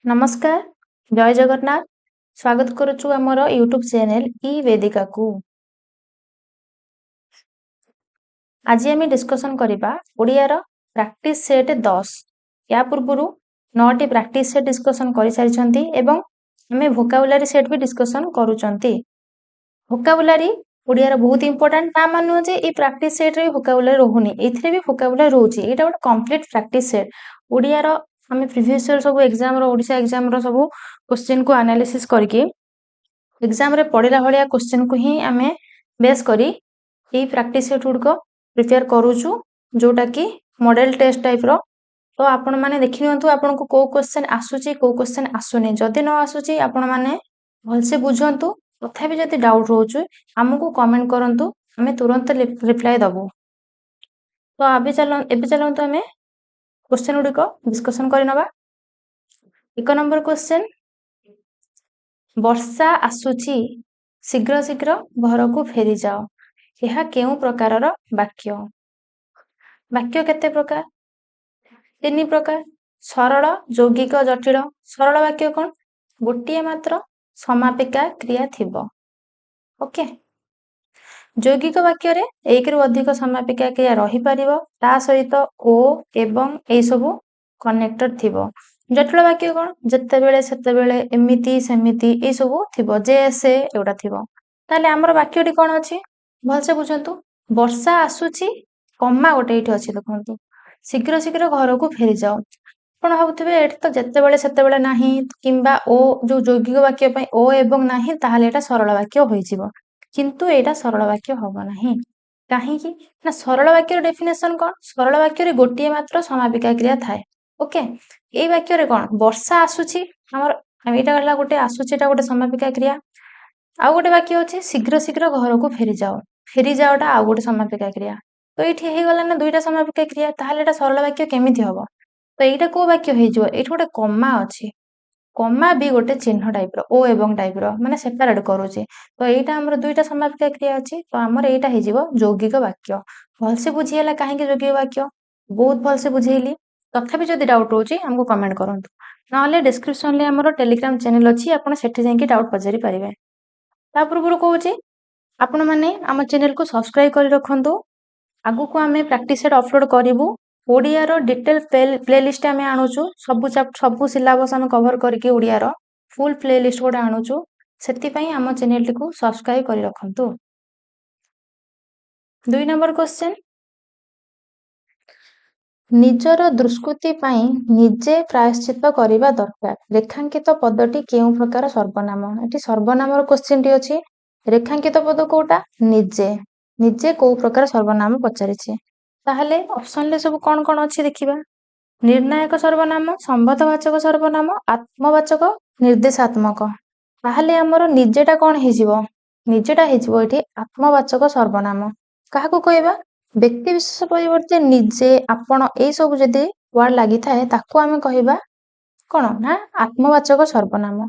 नमस्कार जय जगन्नाथ स्वागत करुछु हमर यूट्यूब चैनल ई वेदिका को आज आम डिस्कसन करबा ओडियार प्रैक्टिस सेट 10 या पूर्वरु 9टी प्रैक्टिस सेट डिस्कसन करि सारिछंती एवं हमें वोकाबुलारी सेट भी डिस्कसन करूचंती। वोकाबुलारी ओडियार बहुत इंपोर्टेंट ना मानु जे ई प्रैक्टिस सेट रे वोकाबुलारी रहउनी एथिरे भी वोकाबुलारी रहउची एटा ଗୋଟେ कंप्लीट प्रैक्टिस सेट ओडियार हमें प्रीवियस ईयर सब एग्जाम रो ओडिशा एग्जाम रो सब क्वेश्चन को एनालिसिस करके एग्जाम रे पढ़िला भलिया क्वेश्चन को ही हमें बेस करी ई प्रैक्टिस सेट गुडको प्रिपेयर करूछु जोटा कि मॉडल टेस्ट टाइप रो। तो आपण माने देखि नियंतु आपण को को क्वेश्चन आसुची को क्वेश्चन आसुनी जदि न आसुची आपण माने भलसे बुझंतु तथापि जदि डाउट रहउछु हमकु कमेंट करंतु हमें तुरंत रिप्लाई दबु। तो अबे चलंतु हमें क्वेश्चन गुडको डिस्कशन करि नबा। एक नंबर क्वेश्चन वर्षा आसुची शीघ्र शीघ्र घर को फेरी जाओ यह केउ प्रकारर वाक्य वाक्य केते प्रकार तीन प्रकार सरल यौगिक जटिल सरल वाक्य कौन गोटिए मात्र समापिका क्रिया थिबो ओके यौगिक वाक्य रे एक रु अधिक समापिका क्रिया रही परिबो ता सहित ओ एवं ए सबु कनेक्टेड थिबो। जटिल वाक्य कौन जत्ते बेले सेते बेले एमिति सेमिति ए सबु थिबो जे से एउडा थिबो। ताले हमर वाक्यटी कोन अछि भलसे बुझंतु वर्षा आसुची कम्मा गोटे इठी अछि देखंतु शीघ्र शीघ्र घर को फेरी जाओ आपण भाबुथिबे एठी तो जत्ते बेले सेते बेले नाही किंबा ओ जो यौगिक वाक्य पय ओ एवं नाही ताहाले एटा सरल वाक्य होई जिवो किंतु एटा सरल वाक्य होबो नाही काहे कि ना सरल वाक्य रो डेफिनेशन कोन सरल वाक्य रे गोटिए मात्र समापिका क्रिया थाए ओके ए वाक्य रे कोन वर्षा आसुची हमर एटा गला गोटे आसुची एटा गोटे समापिका क्रिया आउ गोटे वाक्य अछि शीघ्र शीघ्र घर को फेरी जाओटा आउ गोटे समापिका क्रिया तो एठी हे गला ना दुईटा समापिका क्रिया ताहाले एटा सरल वाक्य केमिति हबो तो एटा को वाक्य हे जो एठी गोटे कॉमा अछि कॉमा भी गोटे चिन्ह टाइप रो ओ एवं टाइप रो माने सेपरेट करूची तो एटा हमर दुईटा समापिका क्रिया अछि तो हमर एटा हे जिवो यौगिक वाक्य भलसे बुझियला काहे कि यौगिक वाक्य बहुत भलसे बुझेइली तथापि जदि डाउट होची हमको कमेंट करंतु नहले डिस्क्रिप्शन ले हमर टेलीग्राम चैनल अछि आपण सेठी जाई कि डाउट पजारि परिबे। ता पूर्वरु कहूची आपण माने हम चैनल को सब्सक्राइब करि रखंतु आगु को हमें प्रैक्टिस सेट अपलोड करिवु ओडिया रो डिटेल प्लेलिस्ट हमें आणुछु सबु सिलेबस हम कवर करके ओडिया रो फुल प्लेलिस्ट गोडा आणुछु सेति पई हम चैनल को सब्सक्राइब करि रखंतु। 2 नंबर क्वेश्चन निजर दुष्कृति पई निजे प्रायश्चित करिबा दरकार रेखांकित पदटी केउ प्रकार सर्वनाम एटी सर्वनाम रो क्वेश्चन टी अछि रेखांकित पद कोटा निजे निजे को प्रकार सर्वनाम पचारिछे ताहले ऑप्शन ले सब कोन कोन अछि देखिबा निर्णायक सर्वनाम संबंधवाचक सर्वनाम आत्मवाचक निर्देशात्मक ताहले हमर निजेटा कोन हे जिवो निजेटा हे जिवो एठी आत्मवाचक सर्वनाम काहाको कहबा व्यक्ति विशेष परिवर्ते निजे आपण ए सब जदि वर्ड लागि थाए ताको हमें कहबा कोन ना आत्मवाचक सर्वनाम।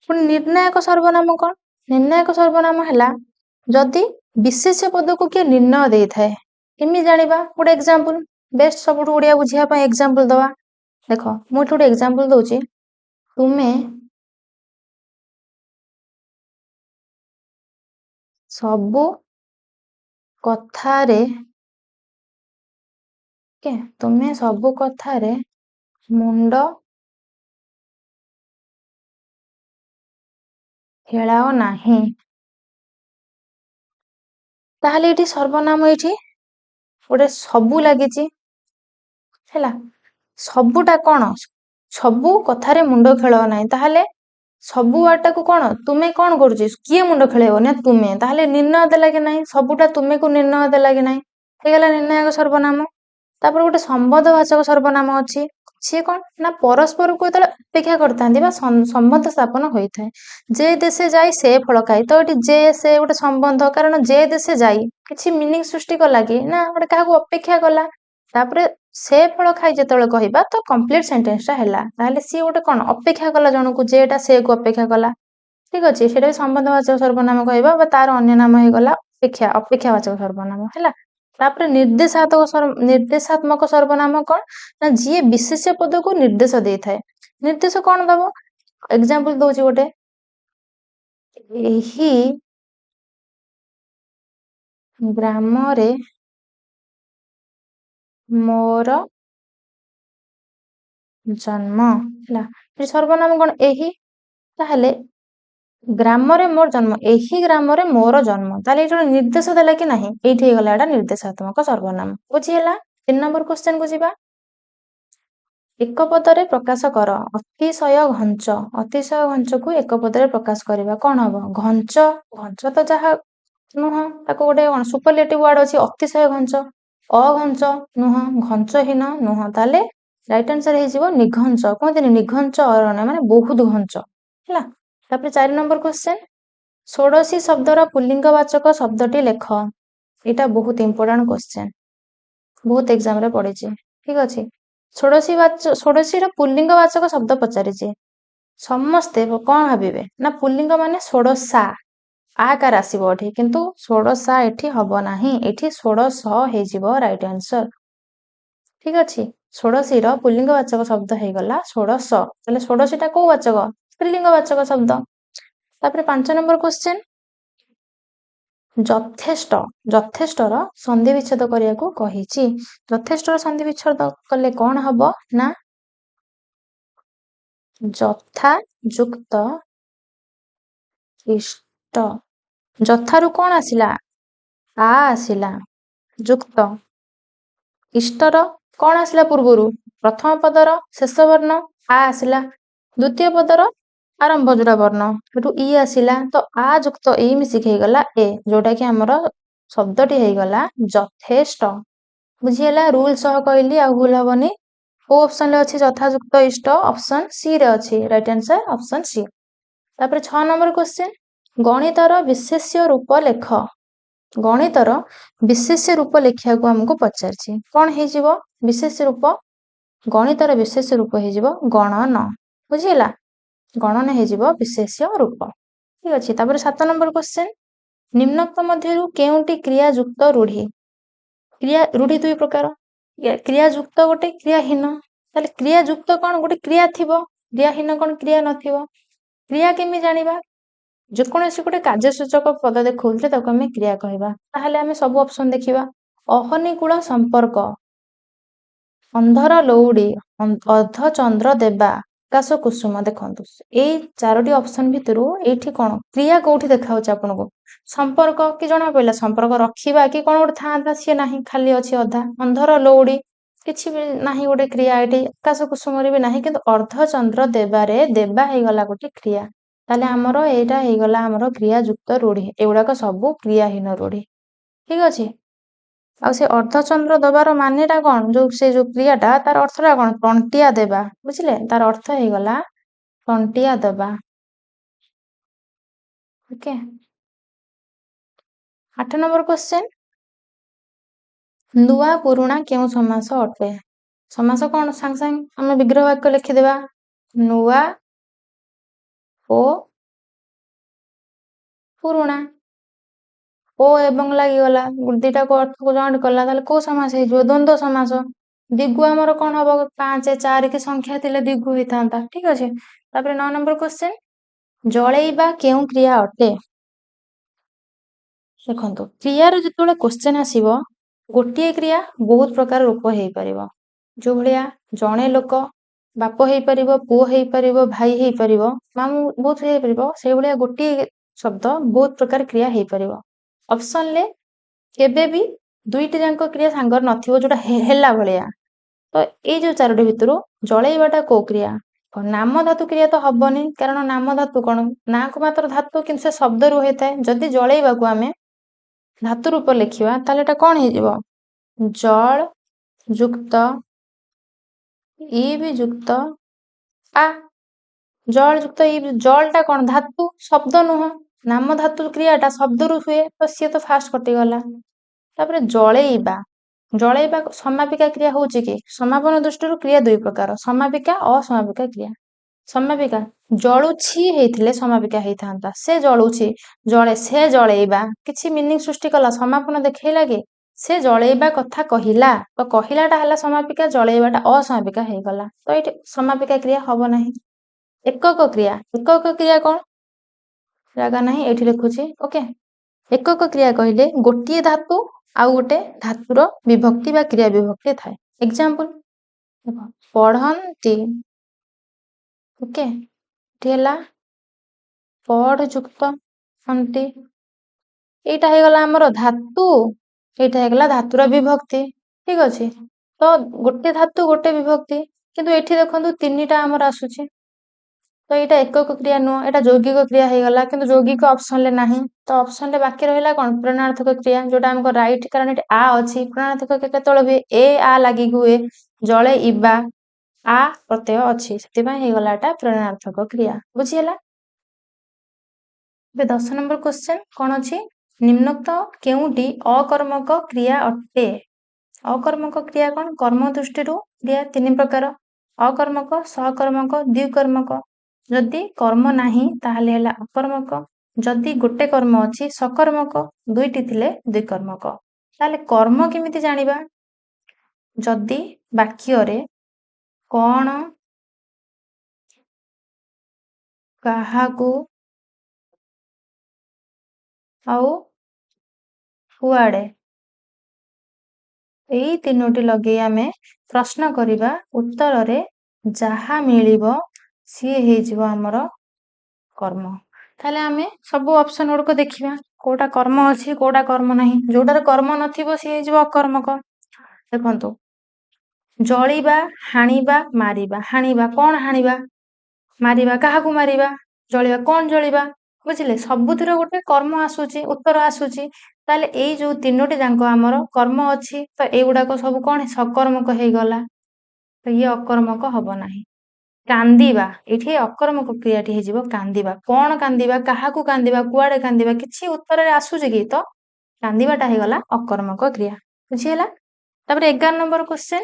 पुन निर्णायक सर्वनाम कोन निर्णायक सर्वनाम हला जदि विशेष पद को के निर्णय देई थाए केमि जानिबा गोटे एग्जांपल बेस्ट सबुठ ओडिया बुझिया पय एग्जांपल दवा देखो मु गोटे एग्जांपल दउची तुमे सबु कथारे के तुमे सबु कथारे मुंड खेलाओ नाही ताहले एठी सर्वनाम एठी गोटे सबु लागिची हैला सबुटा कोन सबु कथारे मुंड खेलाओ नाही ताहले सबु वाटा को कोन तुमे कोन करूची किए मुंड खेलेबो ना तुमे ताहले निर्णय देला कि नाही सबुटा तुमे को निर्णय देला कि नाही हे गला निर्णायक सर्वनाम। तापर गोटे संबंधवाचक सर्वनाम अछि से कोन ना परस्पर को तले अपेक्षा करतांती बा संबंध स्थापन होई थाए जे देशे जाई से फल खाई तो एटी जे से गोटे संबंध कारण जे देशे जाई किछि मीनिंग सृष्टि कला कि ना गोटे काहा को अपेक्षा कला तापरे से फल खाई जेतले कहिबा तो कंप्लीट सेंटेंस ता हैला ताले सी गोटे कोन अपेक्षा कला जण को जेटा से को अपेक्षा कला ठीक अछि सेटा संबंधवाचक सर्वनाम कहबा बा तार अन्य नाम हे गला अपेक्षावाचक सर्वनाम हैला। तापर निर्देशात्मक सर्वनाम कोन ना जे विशेष पद को निर्देश देई थाए ନିର୍ଦ୍ଦେଶ କଣ ଦବ? ଏକ୍ସାମ୍ପଲ ଦଉଛି ଗୋଟେ, ଏହି ଗ୍ରାମରେ ମୋର ଜନ୍ମ, ହେଲା। ସର୍ବନାମ କଣ? ଏହି। ତାହେଲେ ଗ୍ରାମରେ ମୋର ଜନ୍ମ, ଏହି ଗ୍ରାମରେ ମୋର ଜନ୍ମ, ତାହେଲେ ଏଇଠି ଗୋଟେ ନିର୍ଦ୍ଦେଶ ଦେଲା କି ନାହିଁ? ଏଇଠି ହେଇଗଲା ଏଟା ନିର୍ଦ୍ଦେଶାତ୍ମକ ସର୍ବନାମ। ବୁଝିହେଲା? 3 ନମ୍ବର କ୍ୱେଶ୍ଚନ କୁ ଯିବା। ଏକ ପଦରେ ପ୍ରକାଶ କର। ଅତିଶୟ ଘଞ୍ଚ, ଅତିଶୟ ଘଞ୍ଚକୁ ଏକ ପଦରେ ପ୍ରକାଶ କରିବା କଣ ହବ? ଘଞ୍ଚ। ଘଞ୍ଚ ତ ଯାହା ନୁହଁ, ତାକୁ ଗୋଟେ କଣ ସୁପରଲେଟିଭ ୱାର୍ଡ ଅଛି, ଅତିଶୟ ଘଞ୍ଚ। ଅଘଞ୍ଚ ନୁହଁ, ଘଞ୍ଚହୀନ ନୁହଁ, ତାହେଲେ ରାଇଟ ଆନ୍ସର ହେଇଯିବ ନିଘଞ୍ଚ। କୁହନ୍ତିନି ନିଘଞ୍ଚ ଅରଣ୍ୟ, ମାନେ ବହୁତ ଘଞ୍ଚ, ହେଲା। ତାପରେ 4 ନମ୍ବର କ୍ୱେଶ୍ଚନ, ଷୋଡଶୀ ଶବ୍ଦର ପୁଲ୍ଲିଙ୍ଗ ବାଚକ ଶବ୍ଦଟି ଲେଖ। ଏଇଟା ବହୁତ ଇମ୍ପୋର୍ଟାଣ୍ଟ କ୍ୱେଶ୍ଚନ, ବହୁତ ଏକ୍ସାମ ରେ ପଡିଛି। ଠିକ ଅଛି, ଷୋଡଶୀର ପୁଲ୍ଲିଙ୍ଗ ବାଚକ ଶବ୍ଦ ପଚାରିଛି। ସମସ୍ତେ କଣ ଭାବିବେ ନା ପୁଲ୍ଲିଙ୍ଗ ମାନେ ଷୋଡଶା, ଆକାର ଆସିବ ଏଠି, କିନ୍ତୁ ଷୋଡଶା ଏଠି ହବ ନାହିଁ, ଏଠି ଷୋଡଶ ହେଇଯିବ ରାଇଟ ଆନ୍ସର। ଠିକ ଅଛି, ଷୋଡଶୀର ପୁଲ୍ଲିଙ୍ଗ ବାଚକ ଶବ୍ଦ ହେଇଗଲା ଷୋଡଶ, ତାହେଲେ ଷୋଡଶୀଟା କୋଉ ବାଚକ? ସ୍ତ୍ରୀଲିଙ୍ଗ ବାଚକ ଶବ୍ଦ। ତାପରେ 5 ନମ୍ବର କ୍ୱେଶ୍ଚନ, ଯଥେଷ୍ଟ, ଯଥେଷ୍ଟର ସନ୍ଧି ବିଚ୍ଛେଦ କରିବାକୁ କହିଛି। ଯଥେଷ୍ଟର ସନ୍ଧି ବିଚ୍ଛେଦ କଲେ କଣ ହବ ନା ଯଥା ଯୁକ୍ତ ଇଷ୍ଟ। ଯଥାରୁ କଣ ଆସିଲା? ଆ ଆସିଲା, ଯୁକ୍ତ ଇଷ୍ଟର କଣ ଆସିଲା ପୂର୍ବରୁ? ପ୍ରଥମ ପଦର ଶେଷ ବର୍ଣ୍ଣ ଆ ଆସିଲା, ଦ୍ୱିତୀୟ ପଦର ଆରମ୍ଭ ଯୋଉଟା ବର୍ଣ୍ଣ ସେଠୁ ଇ ଆସିଲା, ତ ଆ ଯୁକ୍ତ ଇ ମିଶିକି ହେଇଗଲା ଏ, ଯୋଉଟା କି ଆମର ଶବ୍ଦଟି ହେଇଗଲା ଯଥେଷ୍ଟ। ବୁଝିହେଲା? ରୁଲ ସହ କହିଲି, ଆଉ ଭୁଲ ହବନି। କୋଉ ଅପସନ ରେ ଅଛି ଯଥାଯୁକ୍ତ ଇଷ୍ଟ? ଅପସନ ସି ରେ ଅଛି, ରାଇଟ ଆନ୍ସର ଅପସନ ସି। ତାପରେ 6 ନମ୍ବର କ୍ୱେଶ୍ଚନ, ଗଣିତର ବିଶେଷ୍ୟ ରୂପ ଲେଖ। ଗଣିତର ବିଶେଷ୍ୟ ରୂପ ଲେଖିବାକୁ ଆମକୁ ପଚାରିଛି। କଣ ହେଇଯିବ ବିଶେଷ୍ୟ ରୂପ? ଗଣିତର ବିଶେଷ୍ୟ ରୂପ ହେଇଯିବ ଗଣନ। ବୁଝିହେଲା? ଗଣନ ହେଇଯିବ ବିଶେଷ୍ୟ ରୂପ। ଠିକ ଅଛି, ତାପରେ 7 ନମ୍ବର କ୍ୱେଶ୍ଚନ, ନିମ୍ନୋକ୍ତ ମଧ୍ୟରୁ କେଉଁଟି କ୍ରିୟା ଯୁକ୍ତ ରୂଢି? କ୍ରିୟା ରୂଢି ଦୁଇ ପ୍ରକାର, କ୍ରିୟା ଯୁକ୍ତ ଗୋଟେ, କ୍ରିୟାହୀନ। ତାହେଲେ କ୍ରିୟା ଯୁକ୍ତ କଣ? ଗୋଟେ କ୍ରିୟା ଥିବ, କ୍ରିୟାହୀନ କଣ? କ୍ରିୟା ନଥିବ। କ୍ରିୟା କେମିତି ଜାଣିବା? ଯେକୌଣସି ଗୋଟେ କାର୍ଯ୍ୟସୂଚକ ପଦ ଦେଖଉଥିଲେ ତାକୁ ଆମେ କ୍ରିୟା କହିବା। ତାହେଲେ ଆମେ ସବୁ ଅପସନ ଦେଖିବା। ଅହନିକୂଳ ସମ୍ପର୍କ, ଅନ୍ଧର ଲଉଡି, ଅର୍ଦ୍ଧଚନ୍ଦ୍ର ଦେବା, ଆକାଶ କୁସୁମ। ଦେଖନ୍ତୁ ଏଇ 4ଟି ଅପସନ ଭିତରୁ ଏଇଠି କଣ କ୍ରିୟା କୋଉଠି ଦେଖାଉଛି ଆପଣଙ୍କୁ? ସମ୍ପର୍କ କି ଜଣା ପଡିଲା? ସମ୍ପର୍କ ରଖିବା କି କଣ ଗୋଟେ ଥାନ୍ତା, ସିଏ ନାହିଁ, ଖାଲି ଅଛି ଅଧା। ଅନ୍ଧର ଲଉଡି, କିଛି ବି ନାହିଁ ଗୋଟେ କ୍ରିୟା ଏଠି। ଆକାଶ କୁସୁମରେ ବି ନାହିଁ, କିନ୍ତୁ ଅର୍ଦ୍ଧଚନ୍ଦ୍ର ଦେବାରେ ଦେବା ହେଇଗଲା ଗୋଟେ କ୍ରିୟା। ତାହେଲେ ଆମର ଏଇଟା ହେଇଗଲା ଆମର କ୍ରିୟା ଯୁକ୍ତ ରୂଢି। ଏଗୁଡାକ ସବୁ କ୍ରିୟାହୀନ ରୂଢି। ଠିକ ଅଛି, ଆଉ ସେ ଅର୍ଦ୍ଧଚନ୍ଦ୍ର ଦେବାର ମାନେଟା କଣ? ସେ ଯୋଉ କ୍ରିୟାଟା, ତାର ଅର୍ଥଟା କଣ? ତଣ୍ଟିଆ ଦେବା। ବୁଝିଲେ? ତାର ଅର୍ଥ ହେଇଗଲା ତଣ୍ଟିଆ ଦେବା। ଓକେ। 8 ନମ୍ବର କ୍ୱେଶ୍ଚନ, ନୂଆ ପୁରୁଣା କେଉଁ ସମାସ ଅଟେ? ସମାସ କଣ? ସାଙ୍ଗେ ସାଙ୍ଗେ ଆମେ ବିଗ୍ରହ ବାକ୍ୟ ଲେଖିଦେବା। ନୂଆ ଓ ପୁରୁଣା, ଓ ଏବଂ ଲାଗିଗଲା, ଦିଟାକୁ ଅର୍ଥକୁ ଜଏଣ୍ଟ କଲା, ତାହେଲେ କୋଉ ସମାସ ହେଇଯିବ? ଦ୍ୱନ୍ଦ୍ୱ ସମାସ। ଦ୍ୱିଗୁ ଆମର କଣ ହବ? 5, 4 କି ସଂଖ୍ୟା ଥିଲେ ଦ୍ୱିଗୁ ହେଇଥାନ୍ତା। ଠିକ ଅଛି, ତାପରେ 9 ନମ୍ବର କ୍ୱେଶ୍ଚନ, ଜଳେଇବା କେଉଁ କ୍ରିୟା ଅଟେ? ଦେଖନ୍ତୁ କ୍ରିୟାର ଯେତେବେଳେ କ୍ୱେଶ୍ଚନ ଆସିବ, ଗୋଟିଏ କ୍ରିୟା ବହୁତ ପ୍ରକାର ରୂପ ହେଇପାରିବ। ଯୋଉ ଭଳିଆ ଜଣେ ଲୋକ, ବାପ ହେଇପାରିବ, ପୁଅ ହେଇପାରିବ, ଭାଇ ହେଇପାରିବ, ମାମୁଁ ବହୁତ ହେଇପାରିବ, ସେଇଭଳିଆ ଗୋଟିଏ ଶବ୍ଦ ବହୁତ ପ୍ରକାର କ୍ରିୟା ହେଇପାରିବ। ଅପସନରେ କେବେ ବି ଦୁଇଟି ଯାକ କ୍ରିୟା ସାଙ୍ଗରେ ନଥିବ, ଯୋଉଟା ହେଲା ଭଳିଆ। ତ ଏଇ ଯୋଉ 4ଟି ଭିତରୁ ଜଳେଇବାଟା କୋଉ କ୍ରିୟା? ନାମ ଧାତୁ କ୍ରିୟା ତ ହବନି, କାରଣ ନାମ ଧାତୁ କଣ? ନାକୁ ମାତ୍ର ଧାତୁ, କିନ୍ତୁ ସେ ଶବ୍ଦରୁ ହେଇଥାଏ। ଯଦି ଜଳେଇବାକୁ ଆମେ ଧାତୁ ରୂପ ଲେଖିବା, ତାହେଲେ ଏଟା କଣ ହେଇଯିବ? ଜଳ ଯୁକ୍ତ ଇ ବି ଯୁକ୍ତ ଆ। ଜଳ ଯୁକ୍ତ ଇ, ଜଳଟା କଣ? ଧାତୁ, ଶବ୍ଦ ନୁହଁ। ନାମ ଧାତୁ କ୍ରିୟାଟା ଶବ୍ଦରୁ ହୁଏ, ତ ସିଏ ତ ଫାଷ୍ଟ କଟିଗଲା। ତାପରେ ଜଳେଇବା, ଜଳେଇବା ସମାପିକା କ୍ରିୟା ହଉଛି କି? ସମାପନ ଦୃଷ୍ଟିରୁ କ୍ରିୟା ଦୁଇ ପ୍ରକାର, ସମାପିକା, ଅସମାପିକା କ୍ରିୟା। ସମାପିକା ଜଳୁଛି ହେଇଥିଲେ ସମାପିକା ହେଇଥାନ୍ତା। ସେ ଜଳୁଛି, ଜଳେ, ସେ ଜଳେଇବା, କିଛି ମିନିଂ ସୃଷ୍ଟି କଲା, ସମାପନ ଦେଖେଇଲା କି? ସେ ଜଳେଇବା କଥା କହିଲା, ତ କହିଲାଟା ହେଲା ସମାପିକା, ଜଳେଇବାଟା ଅସମାପିକା ହେଇଗଲା, ତ ଏଇଠି ସମାପିକା କ୍ରିୟା ହବ ନାହିଁ। ଏକକ କ୍ରିୟା କଣ? ଜାଗା ନାହିଁ, ଏଇଠି ଲେଖୁଛି। ଓକେ, ଏକକ କ୍ରିୟା କହିଲେ ଗୋଟିଏ ଧାତୁ ଆଉ ଗୋଟେ ଧାତୁର ବିଭକ୍ତି ବା କ୍ରିୟା ବିଭକ୍ତି ଥାଏ। ଏକ୍ସାମ୍ପଲ ପଢନ୍ତି। ଓକେ, ଏଠି ହେଲା ପଢ ଯୁକ୍ତ ହନ୍ତି, ଏଇଟା ହେଇଗଲା ଆମର ଧାତୁ, ଏଇଟା ହେଇଗଲା ଧାତୁର ବିଭକ୍ତି। ଠିକ ଅଛି, ତ ଗୋଟେ ଧାତୁ ଗୋଟେ ବିଭକ୍ତି, କିନ୍ତୁ ଏଠି ଦେଖନ୍ତୁ ତିନିଟା ଆମର ଆସୁଛି, ତ ଏଇଟା ଏକକ କ୍ରିୟା ନୁହଁ, ଏଇଟା ଯୌଗିକ କ୍ରିୟା ହେଇଗଲା, କିନ୍ତୁ ଯୌଗିକ ଅପସନରେ ନାହିଁ, ତ ଅପସନରେ ବାକି ରହିଲା କଣ? ପ୍ରଣାର୍ଥକ କ୍ରିୟା, ଯୋଉଟା ଆମକୁ ରାଇଟ, କାରଣ ଏଠି ଆ ଅଛି। ପ୍ରଣାର୍ଥକ କେତେବେଳେ ହୁଏ? ଏ ଆ ଲାଗିକି ହୁଏ, ଜଳେଇବା ଆ ପ୍ରତ୍ୟୟ ଅଛି, ସେଥିପାଇଁ ହେଇଗଲା ଏଟା ପ୍ରଣାର୍ଥକ କ୍ରିୟା। ବୁଝିହେଲା? ଏବେ 10 ନମ୍ବର କ୍ୱେଶ୍ଚନ କଣ ଅଛି? ନିମ୍ନୋକ୍ତ କେଉଁଟି ଅକର୍ମକ କ୍ରିୟା ଅଟେ? ଅକର୍ମକ କ୍ରିୟା କଣ? କର୍ମ ଦୃଷ୍ଟିରୁ କ୍ରିୟା 3 ପ୍ରକାର: ଅକର୍ମକ, ସହକର୍ମକ, ଦ୍ୱିକର୍ମକ। ଯଦି କର୍ମ ନାହିଁ ତାହେଲେ ହେଲା ଅକର୍ମକ, ଯଦି ଗୋଟେ କର୍ମ ଅଛି ସକର୍ମକ, ଦୁଇଟି ଥିଲେ ଦ୍ୱିକର୍ମକ। ତାହେଲେ କର୍ମ କେମିତି ଜାଣିବା? ଯଦି ବାକ୍ୟରେ କଣ, କାହାକୁ ଆଉ କୁଆଡେ, ଏଇ ତିନୋଟି ଲଗେଇ ଆମେ ପ୍ରଶ୍ନ କରିବା, ଉତ୍ତରରେ ଯାହା ମିଳିବ ସିଏ ହେଇଯିବ ଆମର କର୍ମ। ତାହେଲେ ଆମେ ସବୁ ଅପସନ ଗୁଡିକ ଦେଖିବା, କୋଉଟା କର୍ମ ଅଛି କୋଉଟା କର୍ମ ନାହିଁ। ଯୋଉଟାରେ କର୍ମ ନଥିବ ସିଏ ହେଇଯିବ ଅକର୍ମକ। ଦେଖନ୍ତୁ, ଜଳିବା, ହାଣିବା, ମାରିବା। ହାଣିବା, କଣ ହାଣିବା? ମାରିବା, କାହାକୁ ମାରିବା? ଜଳିବା, କଣ ଜଳିବା? ବୁଝିଲେ? ସବୁଥିରେ ଗୋଟେ କର୍ମ ଆସୁଛି, ଉତ୍ତର ଆସୁଛି। ତାହେଲେ ଏଇ ଯୋଉ ତିନୋଟି ଯାକ ଆମର କର୍ମ ଅଛି, ତ ଏଇଗୁଡାକ ସବୁ କଣ? ସକର୍ମକ ହେଇଗଲା, ତ ଇଏ ଅକର୍ମକ ହବ ନାହିଁ। କାନ୍ଦିବା, ଏଇଠି ଅକର୍ମକ କ୍ରିୟାଟି ହେଇଯିବ କାନ୍ଦିବା। କଣ କାନ୍ଦିବା? କାହାକୁ କାନ୍ଦିବା? କୁଆଡେ କାନ୍ଦିବା? କିଛି ଉତ୍ତରରେ ଆସୁଛି କି? ତ କାନ୍ଦିବାଟା ହେଇଗଲା ଅକର୍ମକ କ୍ରିୟା। ବୁଝିହେଲା? ତାପରେ 11 ନମ୍ବର କ୍ୱେଶ୍ଚନ,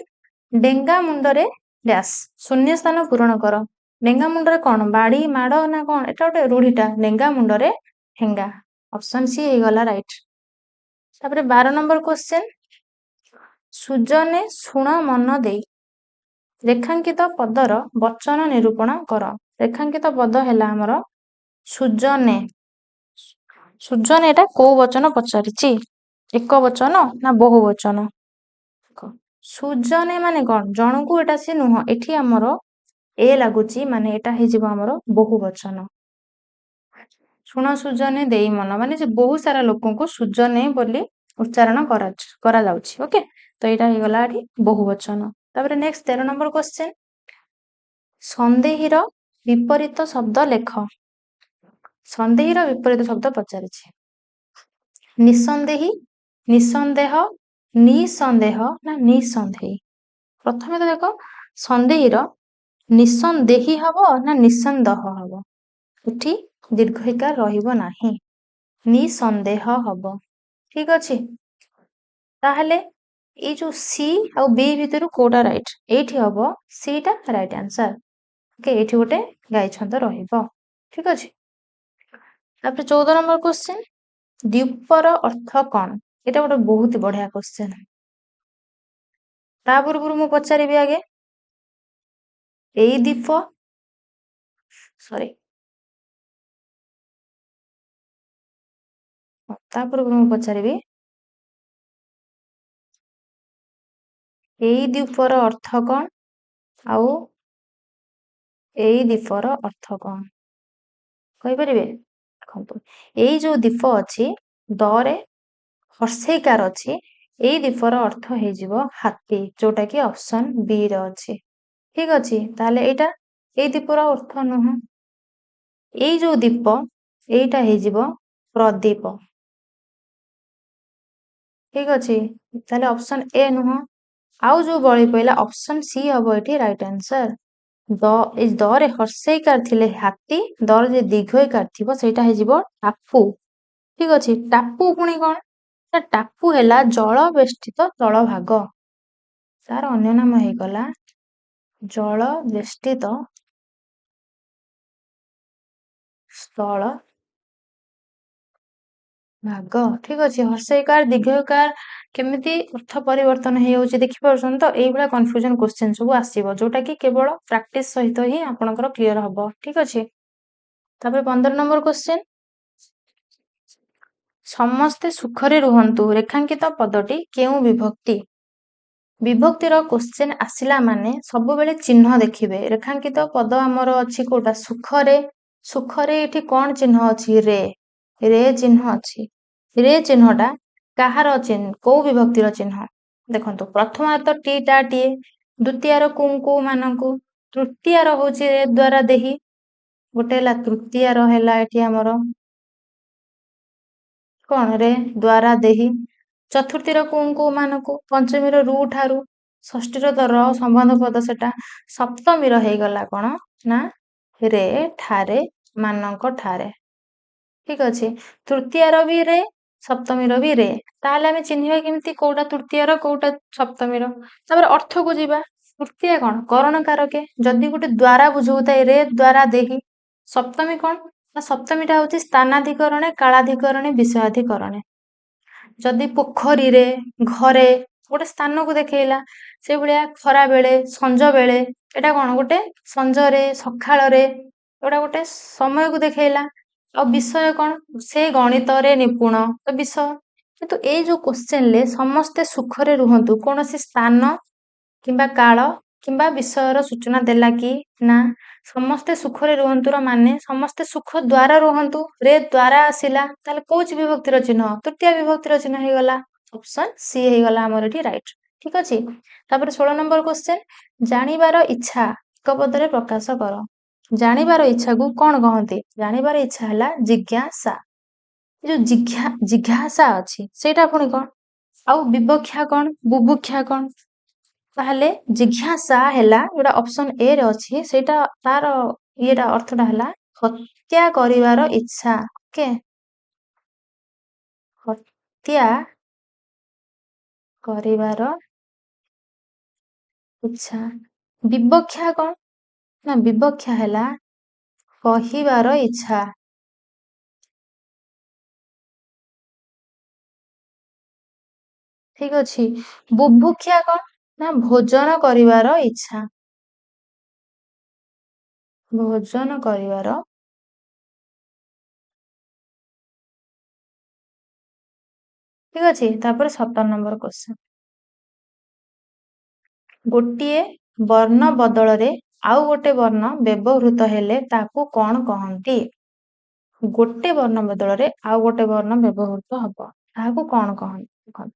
ଡେଙ୍ଗା ମୁଣ୍ଡରେ ଡ୍ୟାସ୍, ଶୂନ୍ୟ ସ୍ଥାନ ପୂରଣ କର। ଡେଙ୍ଗା ମୁଣ୍ଡରେ କଣ? ବାଡି, ମାଡ ନା କଣ? ଏଟା ଗୋଟେ ରୂଢିଟା, ଡେଙ୍ଗା ମୁଣ୍ଡରେ ଠେଙ୍ଗା। ଅପସନ ସି ହେଇଗଲା ରାଇଟ। ତାପରେ 12 ନମ୍ବର କ୍ୱେଶ୍ଚନ, ସୁଜନେ ଶୁଣ ମନ ଦେଇ, ରେଖାଙ୍କିତ ପଦର ବଚନ ନିରୂପଣ କର। ରେଖାଙ୍କିତ ପଦ ହେଲା ଆମର ସୁଜନେ। ସୁଜନେ ଏଟା କୋଉ ବଚନ ପଚାରିଛି? ଏକ ବଚନ ନା ବହୁ ବଚନ? ସୁଜନେ ମାନେ କଣ? ଜଣକୁ ଏଟା ସେ ନୁହଁ, ଏଠି ଆମର ଏ ଲାଗୁଛି, ମାନେ ଏଟା ହେଇଯିବ ଆମର ବହୁ ବଚନ। ଶୁଣ ସୁଜନେ ଦେଇ ମନ, ମାନେ ଯେ ବହୁତ ସାରା ଲୋକଙ୍କୁ ସୁଜନେ ବୋଲି ଉଚ୍ଚାରଣ କରାଯାଉଛି। ଓକେ, ତ ଏଇଟା ହେଇଗଲା ଏଠି ବହୁ ବଚନ। ତାପରେ ନେକ୍ସଟ 13 ନମ୍ବର କ୍ୱେଶ୍ଚନ, ସନ୍ଦେହୀର ବିପରୀତ ଶବ୍ଦ ଲେଖ। ସନ୍ଦେହୀର ବିପରୀତ ଶବ୍ଦ ପଚାରିଛି। ନିସନ୍ଦେହୀ, ନିସନ୍ଦେହ, ନିସନ୍ଦେହ ନା ନିସନ୍ଦେହୀ? ପ୍ରଥମେ ତ ଦେଖ, ସନ୍ଦେହୀର ନିସନ୍ଦେହୀ ହବ ନା ନିସନ୍ଦେହ ହବ? ଏଠି ଦୀର୍ଘଇକାର ରହିବ ନାହିଁ, ନିସନ୍ଦେହ ହବ। ଠିକ ଅଛି, ତାହେଲେ ଏଇ ଯୋଉ ସି ଆଉ ବି ଭିତରୁ କୋଉଟା ରାଇଟ? ଏଇଠି ହବ ସି ଟା ରାଇଟ ଆନ୍ସର। ଓକେ, ଏଇଠି ଗୋଟେ ଗାଈ ଛନ୍ଦ ରହିବ। ଠିକ ଅଛି, ତାପରେ 14 ନମ୍ବର କ୍ୱେଶ୍ଚନ, ଦ୍ୱୀପର ଅର୍ଥ କଣ? ଏଇଟା ଗୋଟେ ବହୁତ ବଢିଆ କ୍ୱେଶ୍ଚନ। ତା ପୂର୍ବରୁ ମୁଁ ପଚାରିବି ଆଗେ, ଏଇ ଦ୍ୱୀପ, ସରି, ତା ପୂର୍ବରୁ ମୁଁ ପଚାରିବି, ଏଇ ଦ୍ୱୀପର ଅର୍ଥ କଣ ଆଉ ଏଇ ଦ୍ୱୀପର ଅର୍ଥ କଣ କହିପାରିବେ? ଦେଖନ୍ତୁ, ଏଇ ଯୋଉ ଦ୍ୱୀପ ଅଛି, ଦରେ ହର୍ଷେଇକାର ଅଛି, ଏଇ ଦ୍ୱୀପର ଅର୍ଥ ହେଇଯିବ ହାତୀ, ଯୋଉଟା କି ଅପସନ ବି ରେ ଅଛି। ଠିକ ଅଛି, ତାହେଲେ ଏଇଟା ଏଇ ଦ୍ୱୀପର ଅର୍ଥ ନୁହଁ। ଏଇ ଯୋଉ ଦ୍ୱୀପ, ଏଇଟା ହେଇଯିବ ପ୍ରଦୀପ। ଠିକ ଅଛି, ତାହେଲେ ଅପସନ ଏ ନୁହଁ। ଆଉ ଯୋଉ ବଳି ପଇଲା ଅପସନ ସି ହବ ଏଠି ରାଇଟ ଆନ୍ସର। ଏଇ ଦରେ ହର୍ଷେଇକାର ଥିଲେ ହାତୀ, ଦରେ ଯେ ଦୀର୍ଘଇକାର ଥିବ ସେଇଟା ହେଇଯିବ ଟାପୁ। ଠିକ ଅଛି, ଟାପୁ ପୁଣି କଣ? ଟାପୁ ହେଲା ଜଳ ବେଷ୍ଟିତ ତଳ ଭାଗ, ତାର ଅନ୍ୟ ନାମ ହେଇଗଲା ଜଳ ବେଷ୍ଟିତ ସ୍ଥଳ ଭାଗ ଠିକ ଅଛି। ହର୍ଷେଇକାର ଦୀର୍ଘଇକାର କେମିତି ଅର୍ଥ ପରିବର୍ତ୍ତନ ହେଇଯାଉଛି ଦେଖିପାରୁଛନ୍ତି ତ? ଏଇଭଳିଆ କନଫ୍ୟୁଜନ କ୍ୱେଶ୍ଚିନ୍ ସବୁ ଆସିବ ଯୋଉଟା କି କେବଳ ପ୍ରାକ୍ଟିସ ସହିତ ହିଁ ଆପଣଙ୍କର କ୍ଲିୟର ହବ। ଠିକ ଅଛି। ତାପରେ 15 ନମ୍ବର କ୍ୱେଶ୍ଚିନ୍, ସମସ୍ତେ ସୁଖରେ ରୁହନ୍ତୁ ରେଖାଙ୍କିତ ପଦଟି କେଉଁ ବିଭକ୍ତି? ବିଭକ୍ତିର କ୍ୱେଶ୍ଚିନ୍ ଆସିଲା ମାନେ ସବୁବେଳେ ଚିହ୍ନ ଦେଖିବେ। ରେଖାଙ୍କିତ ପଦ ଆମର ଅଛି କୋଉଟା? ସୁଖରେ। ସୁଖରେ ଏଠି କଣ ଚିହ୍ନ ଅଛି? ରେ। ରେ ଚିହ୍ନ ଅଛି। ରେ ଚିହ୍ନଟା କାହାର ଚିହ୍ନ? କୋଉ ବିଭକ୍ତିର ଚିହ୍ନ? ଦେଖନ୍ତୁ ପ୍ରଥମାର ତ ଟି ଟା ଟିଏ, ଦ୍ୱିତୀୟର କୁଁ କୁଁ ମାନଙ୍କୁ, ତୃତୀୟର ହଉଛି ରେ ଦ୍ଵାରା ଦେହି, ଗୋଟେ ହେଲା ତୃତୀୟର ହେଲା ଏଠି ଆମର କଣ? ରେ ଦ୍ଵାରା ଦେହି, ଚତୁର୍ଥୀର କୁଁ କୁଁ ମାନଙ୍କୁ, ପଞ୍ଚମୀର ରୁ ଠାରୁ, ଷଷ୍ଠୀର ତ ର ସମ୍ବନ୍ଧ ପଦ ସେଟା, ସପ୍ତମୀର ହେଇଗଲା କଣ ନା ରେ ଠାରେ ମାନଙ୍କ ଠାରେ। ଠିକ ଅଛି। ତୃତୀୟର ବି ରେ, ସପ୍ତମୀର ବି ରେ। ତାହେଲେ ଆମେ ଚିହ୍ନିବା କେମିତି କୋଉଟା ତୃତୀୟର କୋଉଟା ସପ୍ତମୀର? ତାପରେ ଅର୍ଥକୁ ଯିବା। ତୃତୀୟା କଣ? କରଣ କାରକେ। ଯଦି ଗୋଟେ ଦ୍ଵାରା ବୁଝଉଥାଏ ରେ ଦ୍ଵାରା ଦେହି। ସପ୍ତମୀ କଣ? ନା ସପ୍ତମୀଟା ହଉଛି ସ୍ଥାନାଧିକରଣେ କାଳାଧିକରଣେ ବିଷୟାଧିକରଣେ। ଯଦି ପୋଖରୀରେ, ଘରେ ଗୋଟେ ସ୍ଥାନକୁ ଦେଖେଇଲା, ସେଇଭଳିଆ ଖରା ବେଳେ, ସଞ୍ଜ ବେଳେ, ଏଟା କଣ? ଗୋଟେ ସଞ୍ଜରେ, ସକାଳରେ, ଏଗୁଡା ଗୋଟେ ସମୟକୁ ଦେଖେଇଲା। ଆଉ ବିଷୟ କଣ? ସେ ଗଣିତରେ ନିପୁଣ, ତ ବିଷୟ। କିନ୍ତୁ ଏଇ ଯୋଉ କ୍ୱେଶ୍ଚିନରେ ସମସ୍ତେ ସୁଖରେ ରୁହନ୍ତୁ କୌଣସି ସ୍ଥାନ କିମ୍ବା କାଳ କିମ୍ବା ବିଷୟର ସୂଚନା ଦେଲା କି? ନା। ସମସ୍ତେ ସୁଖରେ ରୁହନ୍ତୁର ମାନେ ସମସ୍ତେ ସୁଖ ଦ୍ଵାରା ରୁହନ୍ତୁ, ରେ ଦ୍ଵାରା ଆସିଲା, ତାହେଲେ କୋଉ ବିଭକ୍ତିର ଚିହ୍ନ? ତୃତୀୟ ବିଭକ୍ତିର ଚିହ୍ନ ହେଇଗଲା। ଅପସନ ସି ହେଇଗଲା ଆମର ଏଠି ରାଇଟ। ଠିକ ଅଛି। ତାପରେ 16 ନମ୍ବର କ୍ୱେଶ୍ଚିନ୍, ଜାଣିବାର ଇଚ୍ଛା ଏକ ପଦରେ ପ୍ରକାଶ କର। ଜାଣିବାର ଇଚ୍ଛାକୁ କଣ କହନ୍ତି? ଜାଣିବାର ଇଚ୍ଛା ହେଲା ଜିଜ୍ଞାସା। ଯୋଉ ଜିଘାସା ଅଛି ସେଇଟା ପୁଣି କଣ? ଆଉ ବିବକ୍ଷା କଣ? ବୁଭୁକ୍ଷା କଣ? ତାହେଲେ ଜିଜ୍ଞାସା ହେଲା ଯୋଉଟା ଅପସନ ଏ ରେ ଅଛି, ସେଇଟା ତାର ଇଏଟା ଅର୍ଥଟା ହେଲା ହତ୍ୟା କରିବାର ଇଚ୍ଛା। ଓକେ, ହତ୍ୟା କରିବାର ଇଚ୍ଛା। ବିବକ୍ଷା କଣ? ନା ବିବକ୍ଷା ହେଲା କହିବାର ଇଚ୍ଛା। ଠିକ ଅଛି। ବୁଭୁକ୍ଷା କଣ? ନା ଭୋଜନ କରିବାର ଇଚ୍ଛା। ଭୋଜନ କରିବାର। ଠିକ ଅଛି। ତାପରେ 17 ନମ୍ବର କ୍ୱେଶ୍ଚନ, ଗୋଟିଏ ବର୍ଣ୍ଣ ବଦଳରେ ଆଉ ଗୋଟେ ବର୍ଣ୍ଣ ବ୍ୟବହୃତ ହେଲେ ତାକୁ କଣ କହନ୍ତି? ଗୋଟେ ବର୍ଣ୍ଣ ବଦଳରେ ଆଉ ଗୋଟେ ବର୍ଣ୍ଣ ବ୍ୟବହୃତ ହବ, ତାହାକୁ କଣ କହନ୍ତି? ଦେଖନ୍ତୁ,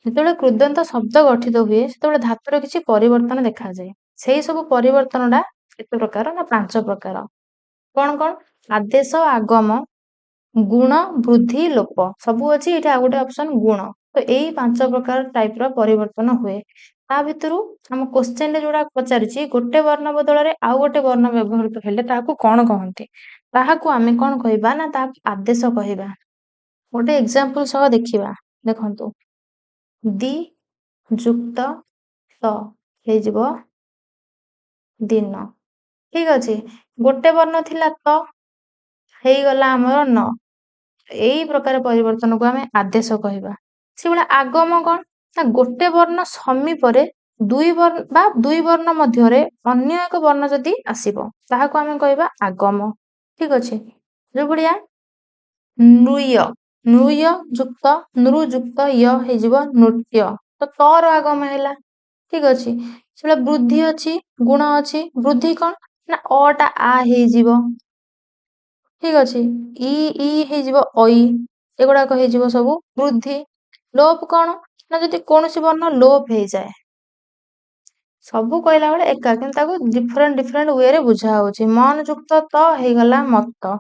ଯେତେବେଳେ କୃଦନ୍ତ ଶବ୍ଦ ଗଠିତ ହୁଏ ସେତେବେଳେ ଧାତୁର କିଛି ପରିବର୍ତ୍ତନ ଦେଖାଯାଏ। ସେଇ ସବୁ ପରିବର୍ତ୍ତନଟା କେତେ ପ୍ରକାର? ନା 5 ପ୍ରକାର। କଣ କଣ? ଆଦେଶ, ଆଗମ, ଗୁଣ, ବୃଦ୍ଧି, ଲୋପ ସବୁ ଅଛି। ଏଠି ଆଉ ଗୋଟେ ଅପସନ ଗୁଣ। ତ ଏଇ 5 ପ୍ରକାର ଟାଇପ ର ପରିବର୍ତ୍ତନ ହୁଏ। ତା ଭିତରୁ ଆମ କ୍ୱେଶ୍ଚିନରେ ଯୋଉଟା ପଚାରିଛି, ଗୋଟେ ବର୍ଣ୍ଣ ବଦଳରେ ଆଉ ଗୋଟେ ବର୍ଣ୍ଣ ବ୍ୟବହୃତ ହେଲେ ତାହାକୁ କଣ କହନ୍ତି? ତାହାକୁ ଆମେ କଣ କହିବା? ନା ତାହାକୁ ଆଦେଶ କହିବା। ଗୋଟେ ଏକ୍ସାମ୍ପଲ ସହ ଦେଖିବା। ଦେଖନ୍ତୁ, ଦି ଯୁକ୍ତ ତ ହେଇଯିବ ଦିନ। ଠିକ ଅଛି। ଗୋଟେ ବର୍ଣ୍ଣ ଥିଲା ତ, ହେଇଗଲା ଆମର ନ। ଏଇ ପ୍ରକାର ପରିବର୍ତ୍ତନକୁ ଆମେ ଆଦେଶ କହିବା। ସେଭଳିଆ ଆଗମ କଣ? ନା ଗୋଟେ ବର୍ଣ୍ଣ ସମୀପରେ ଦୁଇ ବର୍ଣ୍ଣ ମଧ୍ୟରେ ଅନ୍ୟ ଏକ ବର୍ଣ୍ଣ ଯଦି ଆସିବ ତାହାକୁ ଆମେ କହିବା ଆଗମ। ଠିକ ଅଛି। ଯୋଉ ଭଳିଆ ନୃୟ, ନୃୟ ଯୁକ୍ତ ନୃ ଯୁକ୍ତ ୟ ହେଇଯିବ ନୃତ୍ୟ, ତ ତର ଆଗମ ହେଲା। ଠିକ ଅଛି। ସେଟା ବୃଦ୍ଧି ଅଛି, ଗୁଣ ଅଛି। ବୃଦ୍ଧି କଣ? ନା ଅ ଟା ଆ ହେଇଯିବ। ଠିକ ଅଛି। ଇ ହେଇଯିବ ଐ, ଏଗୁଡାକ ହେଇଯିବ ସବୁ ବୃଦ୍ଧି। ଲୋପ କଣ? ନା ଯଦି କୌଣସି ବର୍ଣ୍ଣ ଲୋପ ହେଇଯାଏ। ସବୁ କହିଲା ବେଳେ ଏକା, କିନ୍ତୁ ତାକୁ ଡିଫରେଣ୍ଟ ୱେରେ ବୁଝା ହଉଛି। ମନ ଯୁକ୍ତ ତ ହେଇଗଲା ମତ,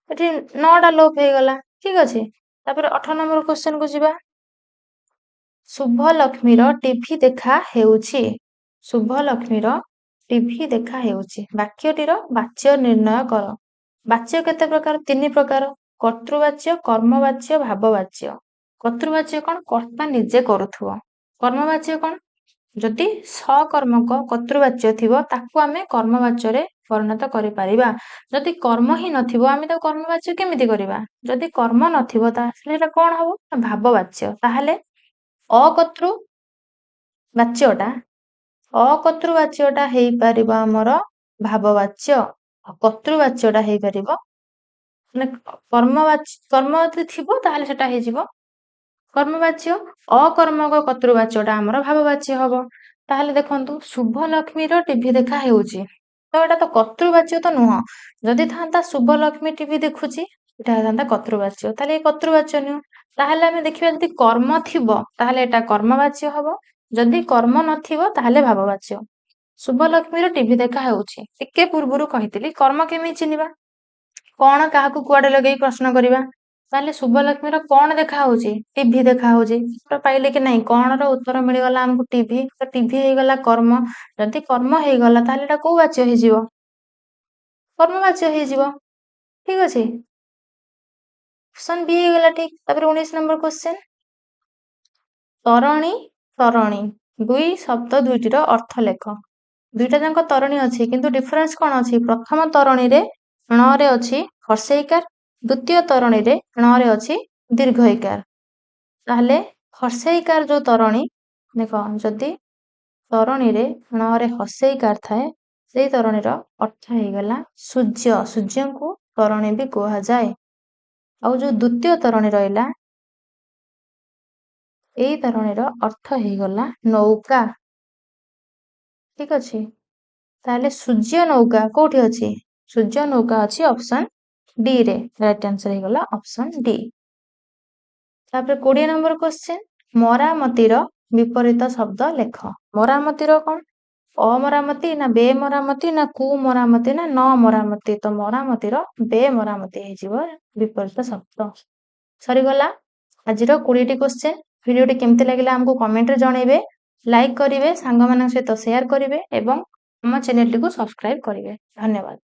ଏଠି ନଟା ଲୋପ ହେଇଗଲା। ଠିକ ଅଛି। ତାପରେ 18 ନମ୍ବର କ୍ୱେଶ୍ଚନ କୁ ଯିବା। ଶୁଭ ଲକ୍ଷ୍ମୀର ଟିଭି ଦେଖା ହେଉଛି। ଶୁଭ ଲକ୍ଷ୍ମୀର ଟିଭି ଦେଖା ହେଉଛି। ବାକ୍ୟଟିର ବାଚ୍ୟ ନିର୍ଣ୍ଣୟ କର। ବାଚ୍ୟ କେତେ ପ୍ରକାର? 3 ପ୍ରକାର। କର୍ତ୍ତୃବାଚ୍ୟ, କର୍ମବାଚ୍ୟ, ଭାବବାଚ୍ୟ। କର୍ତ୍ତୃବାଚ୍ୟ କଣ? କର୍ତ୍ତା ନିଜେ କରୁଥିବ। କର୍ମବାଚ୍ୟ କଣ? ଯଦି सकर्मक कर्तृवाच्य थिबो ताकू आमे कर्मवाच्य परिणत करिपारिबा। जदि कर्म ही नथिबो आमे तो कर्मवाच्य केमिति करिबा? जदि कर्म नथिबो ताहेले एटा कोन हबो? भाववाच्य। ताहेले अकर्तृवाच्यटा अकर्तृवाच्यटा हेई पारिबो हमर भाववाच्य। कर्तृवाच्यटा हेई पारिबो ମାନେ कर्म ଯଦି ଥିବ ତାହେଲେ ସେଟା ହେଇଯିବ कर्मवाच्य। अकर्मक कर्तृवाच्यटा हमर भाववाच्य हबो। ताहेले देखंतु शुभलक्ष्मीर टीवी देखा हेउची तो एटा तो कर्तृवाच्य तो नुह। जदि थांता शुभलक्ष्मी टीवी देखुची एटा थांता कर्तृवाच्य। ताहेले ए कर्तृवाच्य नुह। ताहेले आमे देखिबा जदि कर्म थिबो ताहेले एटा कर्मवाच्य हबो। जदि कर्म नथिबो ताहेले भाववाच्य। शुभलक्ष्मीर टीवी देखा हेउची टिके पूर्वरु कहितली कर्म केमि चिनिबा? कौन काहाकू कुआडे लगेई प्रश्न करिबा ताले शुभलक्ष्मीर कौन देखा होउची? टीवी देखा होउची। उत्तर पाइले कि नहीं कौन रो उत्तर मिल गला हमकु टीवी। तो टीवी हे गला कर्म। जदि कर्म हे गला ताले एटा को वाच्य हे जिवो? कर्मवाच्य हे जिवो। ठीक अछि। ऑप्शन बी हे गला ठीक। तापर 19 नंबर क्वेश्चन तरणी तरणी दुई शब्द दुईटीर अर्थ लेख। दुईटा जांक तरणी अछि किंतु डिफरेंस कोन अछि? प्रथम तरणी रे ण रे अछि हर्षईकार, द्वितीय तरणी रे ण रे अछि दीर्घईकार। ताहले हर्षईकार जो तरणी देखो जदि तरणी रे ण रे हर्षईकार थाए सेई तरणीर अर्थ हे गला सूर्य। सूर्य को तरणी भी कहा जाए। आउ जो द्वितीय तरणी रहिला एई तरणीर अर्थ हे गला नौका। ठीक अछि। ताहले सूर्य नौका कोठी अछि? सूर्य नौका अछि ऑप्शन डी रे। राइट आंसर हे गला ऑप्शन डी। तापर 20 नंबर क्वेश्चन मरामतीर विपरीत शब्द लेख। मरामतीर कोन? अमरामती ना बेमरामती ना कुमरामती ना न मरामती। तो मरामतीर बेमरामती हे जिवो विपरीत शब्द। सरी गला आजिर 20 टी क्वेश्चन। भिडियोटी केमति लागिला हमको कमेंट रे जणैबे। लाइक करिवे, सांग मानक सहित शेयर करिवे एवं हम चैनल टी को सब्सक्राइब करिवे। धन्यवाद।